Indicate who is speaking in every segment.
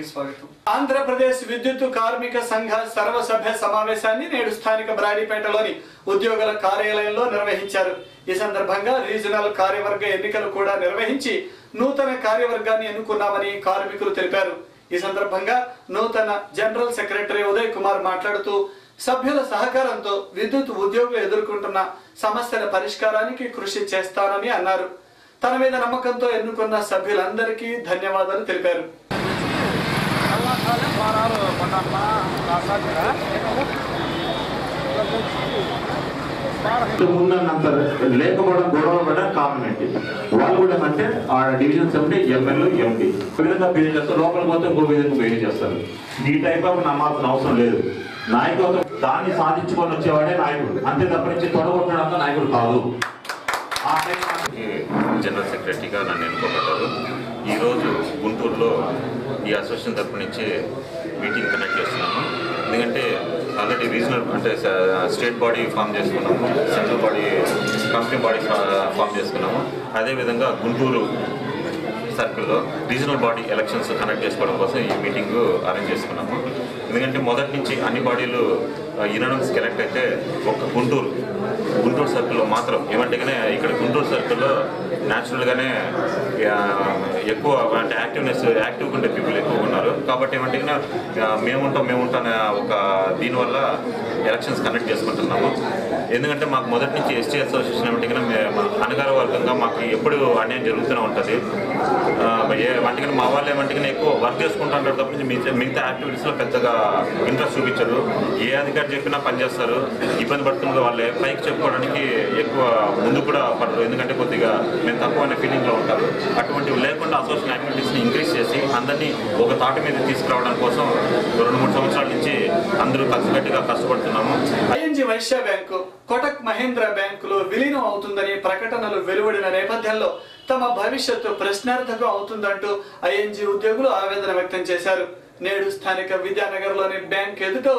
Speaker 1: తిరిగి స్వాగతం. ఆంధ్రప్రదేశ్ విద్యుత్ కార్మిక సంఘ సర్వసభ్య సమావేశాన్ని నేడు స్థానిక బ్రాడీపేటలోని ఉద్యోగుల కార్యాలయంలో నిర్వహించారు. ఈ సందర్భంగా రీజనల్ కార్యవర్గ ఎన్నికలు కూడా నిర్వహించి నూతన కార్యవర్గాన్ని ఎన్నుకున్నామని కార్మికులు తెలిపారు. ఈ సందర్భంగా నూతన జనరల్ సెక్రటరీ ఉదయ్ కుమార్ మాట్లాడుతూ సభ్యుల సహకారంతో విద్యుత్ ఉద్యోగులు ఎదుర్కొంటున్న సమస్యల పరిష్కారానికి కృషి చేస్తానని అన్నారు. తన మీద నమ్మకంతో ఎన్నుకున్న సభ్యులందరికీ ధన్యవాదాలు తెలిపారు.
Speaker 2: ముందన్నంత లేకపోవడం గొడవ పడడం కామన్ అండి. వాళ్ళు కూడా అంటే ఆ డివిజన్స్ అంటే ఎమ్మెల్యే ఎంపీ విధంగా బిహేవ్ చేస్తారు, లోపలికి పోతే ఇంకో విధంగా బిహేవ్ చేస్తారు. ఈ టైప్ ఆఫ్ నమ్మాల్సిన అవసరం లేదు. నాయకత్వం దాన్ని సాధించుకొని వచ్చేవాడే నాయకుడు, అంతే తప్ప నుంచి తొడగొట్టడంతో నాయకుడు కాదు.
Speaker 3: జనరల్ సెక్రటరీగా నన్ను ఎన్నుకోబడ్డారు. ఈరోజు గుంటూరులో ఈ అసోసియేషన్ తరపు నుంచి మీటింగ్ కండక్ట్ చేస్తున్నాము. ఎందుకంటే ఆల్రెడీ రీజనల్ అంటే స్టేట్ బాడీ ఫామ్ చేసుకున్నాము, central body company body form చేసుకున్నాము. అదేవిధంగా గుంటూరు సర్కిల్లో రీజనల్ బాడీ ఎలక్షన్స్ కండక్ట్ చేసుకోవడం కోసం ఈ మీటింగ్ అరేంజ్ చేసుకున్నాము. ఎందుకంటే మొదటి నుంచి అన్ని బాడీలు యునానిమస్ సెలెక్ట్ అయితే ఒక గుంటూరు సర్కిల్లో మాత్రం ఏమంటేగానే ఇక్కడ గుంటూరు సర్కిల్లో న్యాచురల్గానే ఎక్కువ అంటే యాక్టివ్గా ఉండే పీపుల్ ఎక్కువగా ఉన్నారు. కాబట్టి ఏమంటేగానే మేముంటాం ఒక దీనివల్ల ఎలక్షన్స్ కండక్ట్ చేసుకుంటున్నాము. ఎందుకంటే మాకు మొదటి నుంచి ఎస్టీ అసోసియేషన్ ఏమంటేగానే అనగార వర్గంగా మాకు ఎప్పుడు అన్యాయం జరుగుతూనే ఉంటుంది. ఏమంటేగానే మా వాళ్ళు ఏమంటేగానే ఎక్కువ వర్క్ చేసుకుంటూ ఉంటారు తప్ప మిగతా యాక్టివిటీస్లో పెద్దగా ఇంట్రెస్ట్ చూపించరు. ఏ అధికారి చెప్పినా పనిచేస్తారు. ఇబ్బంది పడుతున్న వాళ్ళే పైకి చెప్పుకోవడానికి ఎక్కువ ముందు కూడా పడరు. ఎందుకంటే కొద్దిగా మేము తక్కువ అనే ఫీలింగ్లో ఉంటారు. అటువంటివి లేకుండా అసోసియేషన్ యాక్టివిటీస్ని ఇంక్రీజ్ చేసి అందరినీ ఒక తాటి మీద తీసుకురావడం కోసం 2-3 సంవత్సరాల నుంచి అందరూ కలిసికట్టుగా కష్టపడుతున్నాము.
Speaker 1: ఐఎన్జీ వైశ్య బ్యాంకు కోటక్ మహేంద్ర బ్యాంకులో విలీనం అవుతుందని ప్రకటనలు వెలువడిన నేపథ్యంలో తమ భవిష్యత్తు ప్రశ్నార్థకం అవుతుందంటూ ఐఎన్జీ ఉద్యోగులు ఆవేదన వ్యక్తం చేశారు. నేడు స్థానిక విద్యానగర్లోని బ్యాంక్ ఎదుట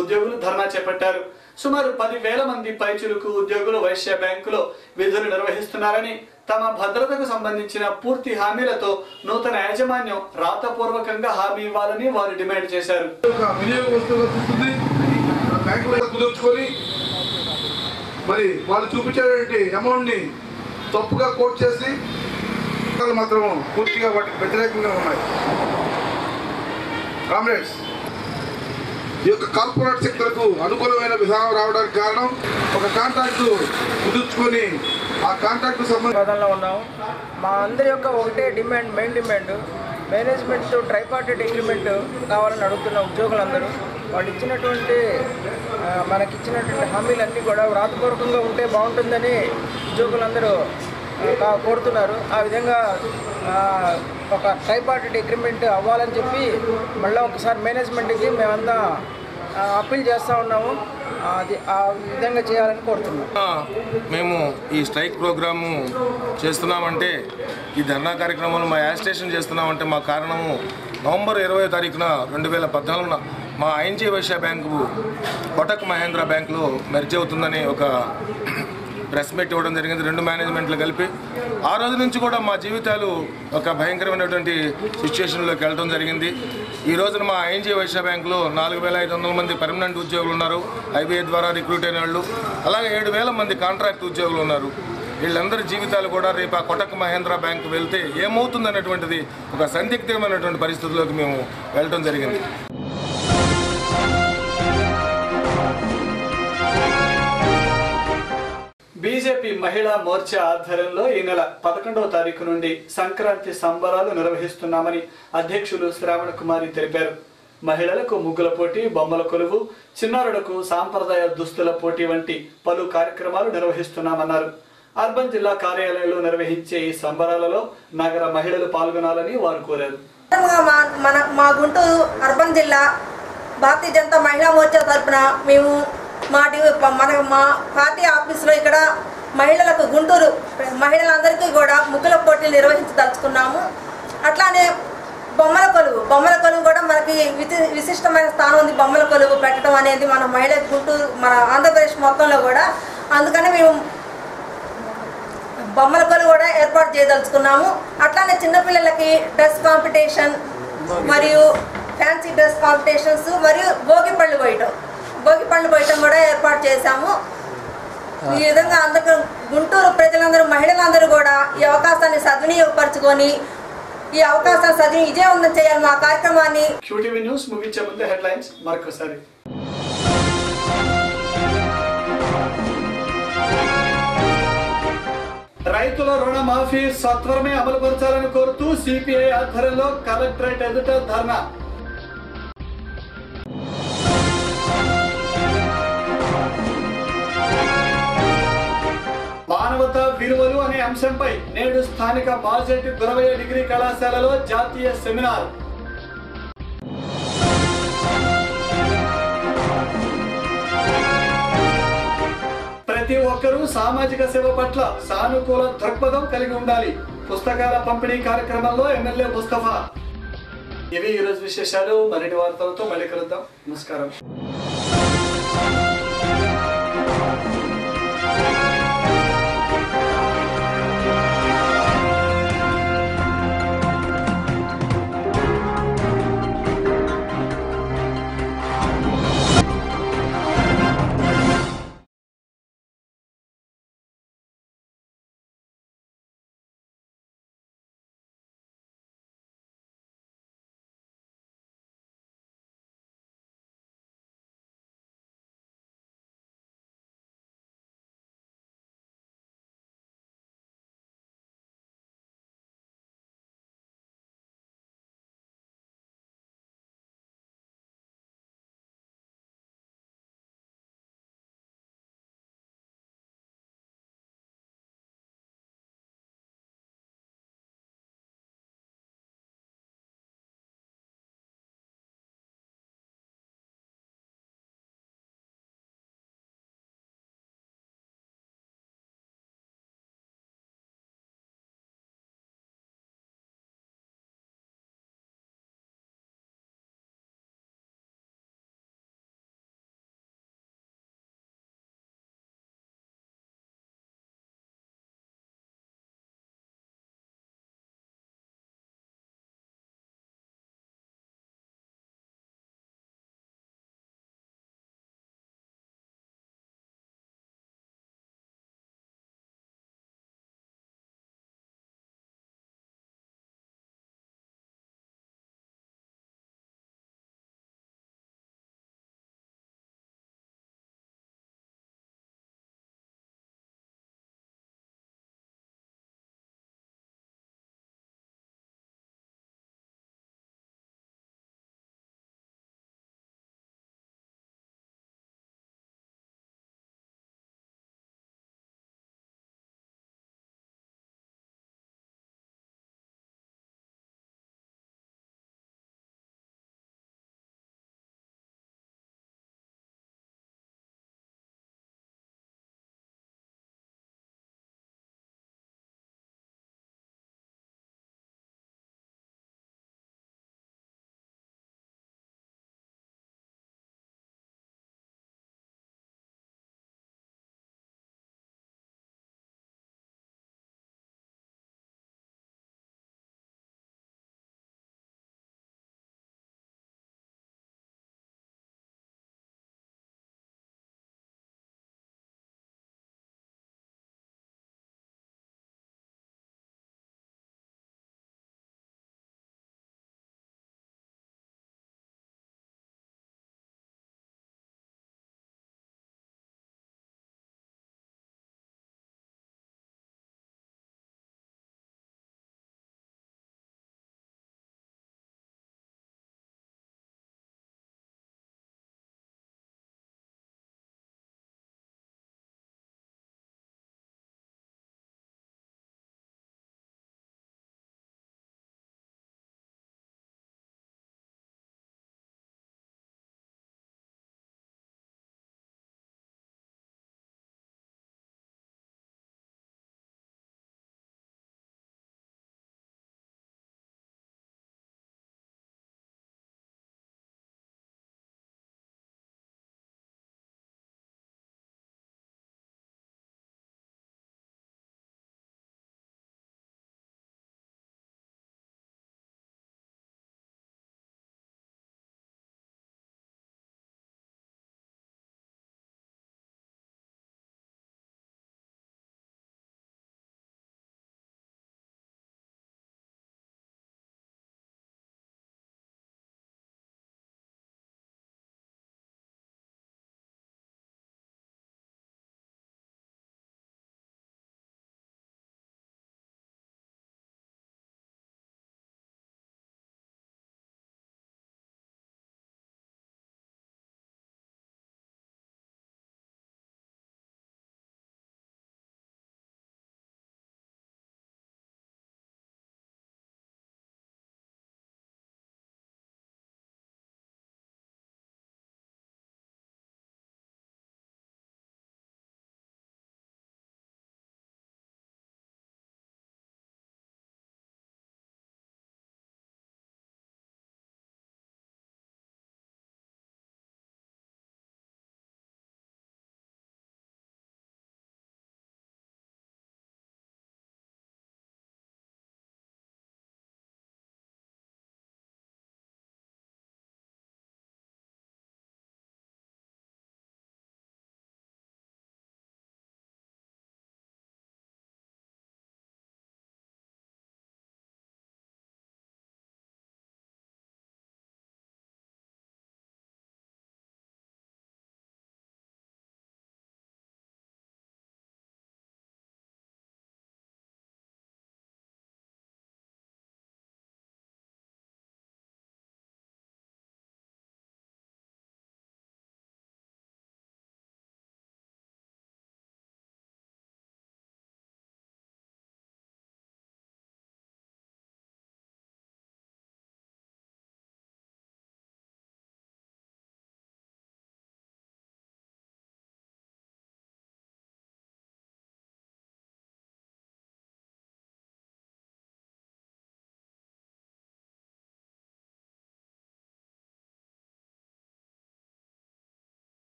Speaker 1: ఉద్యోగులు ధర్నా చేపట్టారు. సుమారు 10,000 మంది పైచులకు ఉద్యోగులు వైశ్య బ్యాంకులో విధులు నిర్వహిస్తున్నారని, తమ భద్రతకు సంబంధించిన పూర్తి హామీలతో నూతన యాజమాన్యం రాతపూర్వకంగా హామీ ఇవ్వాలని వారు డిమాండ్ చేశారు.
Speaker 4: మరి వాళ్ళు చూపించేటువంటి అమౌంట్ ని తప్పుగా కోట్ చేసి మాత్రం పూర్తిగా వాటికి వ్యతిరేకంగా ఉన్నాయి. కామ్రేడ్స్, ఈ యొక్క కార్పొరేట్ సెక్టర్కు అనుకూలమైన విధానం రావడానికి కారణం ఒక కాంట్రాక్టు కుదుర్చుకొని ఆ కాంట్రాక్టు సంబంధంలో
Speaker 5: ఉన్నాము. మా అందరి యొక్క ఒకటే demand, main demand management tripartite agreement కావాలని అడుగుతున్న ఉద్యోగులందరూ. వాళ్ళు ఇచ్చినటువంటి మనకిచ్చినటువంటి హామీలన్నీ కూడా వ్రాతపూర్వకంగా ఉంటే బాగుంటుందని ఉద్యోగులందరూ కోరుతున్నారు. ఆ విధంగా ఒక ట్రైపార్టైట్ అగ్రిమెంట్ అవ్వాలని చెప్పి మళ్ళీ ఒకసారి మేనేజ్మెంట్కి మేమంతా అప్పీల్ చేస్తూ ఉన్నాము. అది ఆ విధంగా చేయాలని కోరుతున్నాం.
Speaker 6: మేము ఈ స్ట్రైక్ ప్రోగ్రాము చేస్తున్నామంటే, ఈ ధర్నా కార్యక్రమంలో మా యాజిటేషన్ చేస్తున్నామంటే మా కారణము నవంబర్ 20వ తారీఖున 2014 మా ఐఎన్జీ వైశ్య బ్యాంకు కోటక్ మహేంద్ర బ్యాంకులో మెర్జ్ అవుతుందని ఒక ప్రెస్ మీట్ ఇవ్వడం జరిగింది, 2 మేనేజ్మెంట్లు కలిపి. ఆ రోజు నుంచి కూడా మా జీవితాలు ఒక భయంకరమైనటువంటి సిచ్యువేషన్లోకి వెళ్ళడం జరిగింది. ఈ రోజున మా ఐఎన్జీ వైశ్య బ్యాంకులో 4,500 మంది పర్మనెంట్ ఉద్యోగులు ఉన్నారు, ఐబీఐ ద్వారా రిక్రూట్ అయిన వాళ్ళు. అలాగే 7,000 మంది కాంట్రాక్ట్ ఉద్యోగులు ఉన్నారు. వీళ్ళందరి జీవితాలు కూడా రేపు ఆ కోటక్ మహేంద్ర బ్యాంకు వెళ్తే ఏమవుతుందనేటువంటిది ఒక సందిగ్ధమైనటువంటి పరిస్థితుల్లోకి మేము వెళ్ళడం జరిగింది.
Speaker 1: బీజేపీ మహిళా మోర్చా ఆధ్వర్యంలో ఈ నెల 11వ తారీఖు నుండి సంక్రాంతి సంబరాలు నిర్వహిస్తున్నామని అధ్యక్షులు శ్రావణ కుమారి తెలిపారు. మహిళలకు ముగ్గుల పోటీ, బొమ్మల కొలువు, చిన్నారులకు సాంప్రదాయ దుస్తుల పోటీ వంటి పలు కార్యక్రమాలు నిర్వహిస్తున్నామన్నారు. అర్బన్ జిల్లా కార్యాలయంలో నిర్వహించే ఈ సంబరాలలో నగర మహిళలు పాల్గొనాలని వారు కోరారు.
Speaker 7: మా గుంటూరు అర్బన్ జిల్లా భారతీయ జనతా మహిళా మోర్చా తరఫున మేము మా పార్టీ ఆఫీసులో ఇక్కడ మహిళలకు గుంటూరు మహిళలందరికీ కూడా ముగ్గుల పోటీలు నిర్వహించదలుచుకున్నాము. అట్లానే బొమ్మల కొలువు కూడా మనకి విశిష్టమైన స్థానం ఉంది. బొమ్మల కొలువు పెట్టడం అనేది మన మహిళ గుంటూరు మన ఆంధ్రప్రదేశ్ మొత్తంలో కూడా. అందుకని మేము బొమ్మల కొలువు కూడా ఏర్పాటు చేయదలుచుకున్నాము. అట్లానే చిన్నపిల్లలకి డ్రెస్ కాంపిటీషన్, మరియు ఫ్యాన్సీ డ్రెస్ కాంపిటీషన్స్ మరియు భోగి పళ్ళు పోయటం కూడా ఏర్పాటు చేశాము. ఈ విధంగా అందరూ గుంటూరు ప్రజలందరూ మహిళలందరూ కూడా ఈ అవకాశాన్ని సద్వినియోగపరచుకొని ఈ అవకాశాన్ని విజయవంతం చేయాలి మా కార్యక్రమాన్ని.
Speaker 1: QTV న్యూస్ ముగించే ముందు హెడ్లైన్స్ మరొకసారి. రైతుల రుణమాఫీ సత్వరమే అమలుపరచాలని కోరుతూ సిపిఐ ఆధ్వర్యంలో కలెక్టరేట్ ఎదుట ధర్నా. మానవతా విలువలు అనే అంశంపై నేడు స్థానిక మాజెట్టి గురవయ్య డిగ్రీ కళాశాలలో జాతీయ సెమినార్. ప్రతి ఒక్కరూ సామాజిక సేవ పట్ల సానుకూల దృక్పథం కలిగి ఉండాలి. పుస్తకాల పంపిణీ కార్యక్రమంలో ఎమ్మెల్యే ముస్తఫా. ఇవి ఈరోజు విశేషాలు. మరిన్ని వార్తలతో మళ్ళీ కలుద్దాం. నమస్కారం.